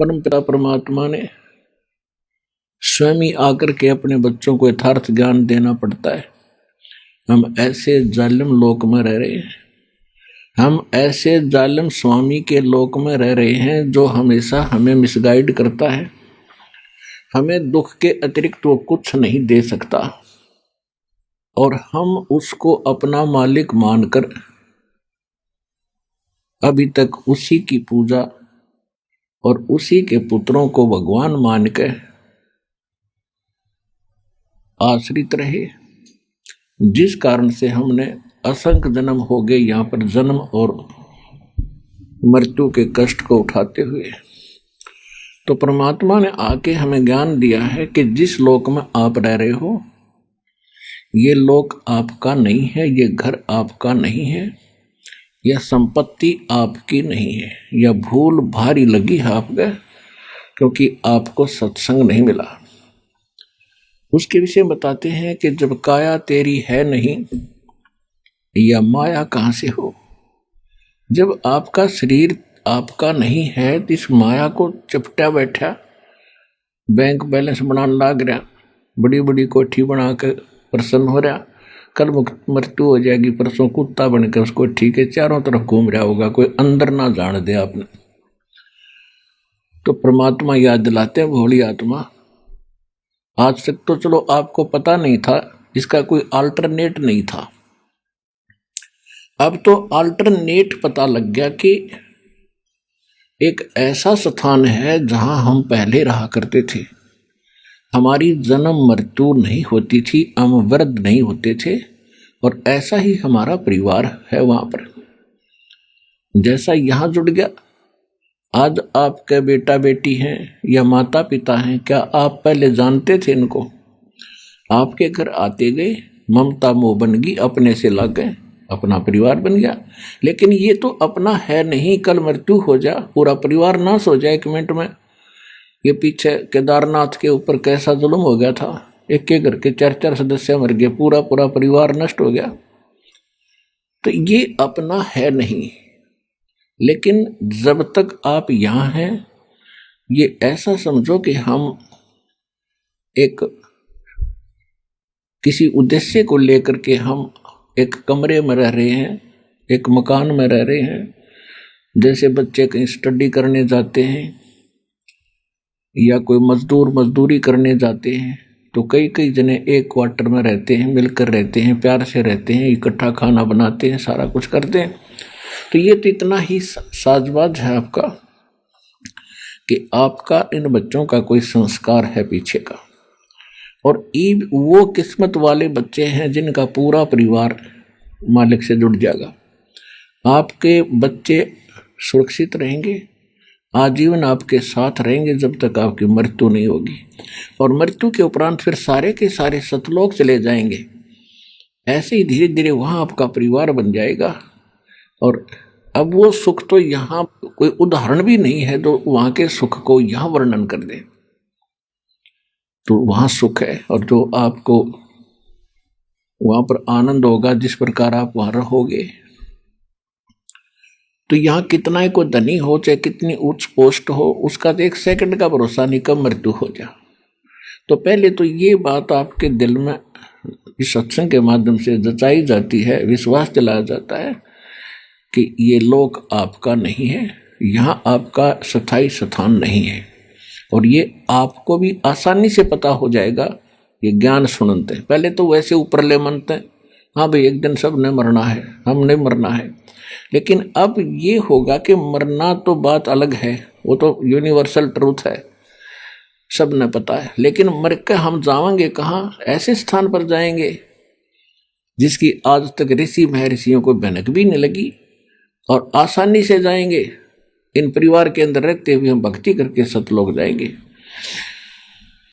परमपिता परमात्मा ने स्वयं ही आकर के अपने बच्चों को यथार्थ ज्ञान देना पड़ता है। हम ऐसे जालिम लोक में रह रहे हैं, हम ऐसे जालिम स्वामी के लोक में रह रहे हैं जो हमेशा हमें मिसगाइड करता है। हमें दुख के अतिरिक्त वो कुछ नहीं दे सकता और हम उसको अपना मालिक मानकर अभी तक उसी की पूजा और उसी के पुत्रों को भगवान मान के आश्रित रहे, जिस कारण से हमने असंख्य जन्म हो गए यहाँ पर जन्म और मृत्यु के कष्ट को उठाते हुए। तो परमात्मा ने आके हमें ज्ञान दिया है कि जिस लोक में आप रह रहे हो ये लोक आपका नहीं है, ये घर आपका नहीं है, यह संपत्ति आपकी नहीं है। यह भूल भारी लगी है आपको क्योंकि आपको सत्संग नहीं मिला। उसके विषय बताते हैं कि जब काया तेरी है नहीं या माया कहाँ से हो। जब आपका शरीर आपका नहीं है तो इस माया को चपटा बैठा, बैंक बैलेंस बनाने लग रहा, बड़ी बड़ी कोठी बना कर प्रसन्न हो रहा, कल मृत्यु हो जाएगी, परसों कुत्ता बनकर उसको ठीक है चारों तरफ घूम रहा होगा, कोई अंदर ना जान दे आपने। तो परमात्मा याद दिलाते हैं, भोली आत्मा आज तक तो चलो आपको पता नहीं था, इसका कोई अल्टरनेट नहीं था, अब तो अल्टरनेट पता लग गया कि एक ऐसा स्थान है जहां हम पहले रहा करते थे। हमारी जन्म मृत्यु नहीं होती थी, हम वृद्ध नहीं होते थे और ऐसा ही हमारा परिवार है वहां पर। जैसा यहां जुड़ गया, आज आपके बेटा बेटी हैं या माता पिता हैं, क्या आप पहले जानते थे इनको? आपके घर आते गए, ममता मोह बन गई, अपने से लग गए, अपना परिवार बन गया। लेकिन ये तो अपना है नहीं, कल मृत्यु हो जा पूरा परिवार नाश हो जाए एक मिनट में। ये पीछे केदारनाथ के ऊपर कैसा जुल्म हो गया था, एक के घर के 4-4 सदस्य मर गए, पूरा पूरा परिवार नष्ट हो गया। तो ये अपना है नहीं। लेकिन जब तक आप यहाँ हैं, ये ऐसा समझो कि हम एक किसी उद्देश्य को लेकर के हम एक कमरे में रह रहे हैं, एक मकान में रह रहे हैं। जैसे बच्चे कहीं स्टडी करने जाते हैं या कोई मजदूर मजदूरी करने जाते हैं, तो कई कई जने एक क्वार्टर में रहते हैं, मिलकर रहते हैं, प्यार से रहते हैं, इकट्ठा खाना बनाते हैं, सारा कुछ करते हैं। तो ये तो इतना ही साजबाज है आपका कि आपका इन बच्चों का कोई संस्कार है पीछे का। और वो किस्मत वाले बच्चे हैं जिनका पूरा परिवार मालिक से जुड़ जाएगा। आपके बच्चे सुरक्षित रहेंगे, आजीवन आपके साथ रहेंगे जब तक आपकी मृत्यु नहीं होगी। और मृत्यु के उपरांत फिर सारे के सारे सतलोक चले जाएंगे। ऐसे ही धीरे धीरे वहाँ आपका परिवार बन जाएगा। और अब वो सुख तो यहाँ कोई उदाहरण भी नहीं है जो वहाँ के सुख को यहाँ वर्णन कर दे। तो वहाँ सुख है और जो आपको वहाँ पर आनंद होगा, जिस प्रकार आप वहाँ रहोगे। तो यहाँ कितना ही कोई धनी हो, चाहे कितनी उच्च पोस्ट हो, उसका तो एक सेकंड का भरोसा नहीं कब मृत्यु हो जा। तो पहले तो ये बात आपके दिल में इस सत्संग के माध्यम से जचाई जाती है, विश्वास दिलाया जाता है कि ये लोक आपका नहीं है, यहाँ आपका स्थायी स्थान नहीं है। और ये आपको भी आसानी से पता हो जाएगा ये ज्ञान सुनते। पहले तो वैसे ऊपरले मनते, हाँ भाई एक दिन सब ने मरना है, हमने मरना है। लेकिन अब ये होगा कि मरना तो बात अलग है, वो तो यूनिवर्सल ट्रूथ है, सब ने पता है। लेकिन मर के हम जाएंगे कहाँ? ऐसे स्थान पर जाएंगे जिसकी आज तक ऋषि महर्षियों को भनक भी नहीं लगी, और आसानी से जाएंगे। इन परिवार के अंदर रहते हुए हम भक्ति करके सतलोक जाएंगे।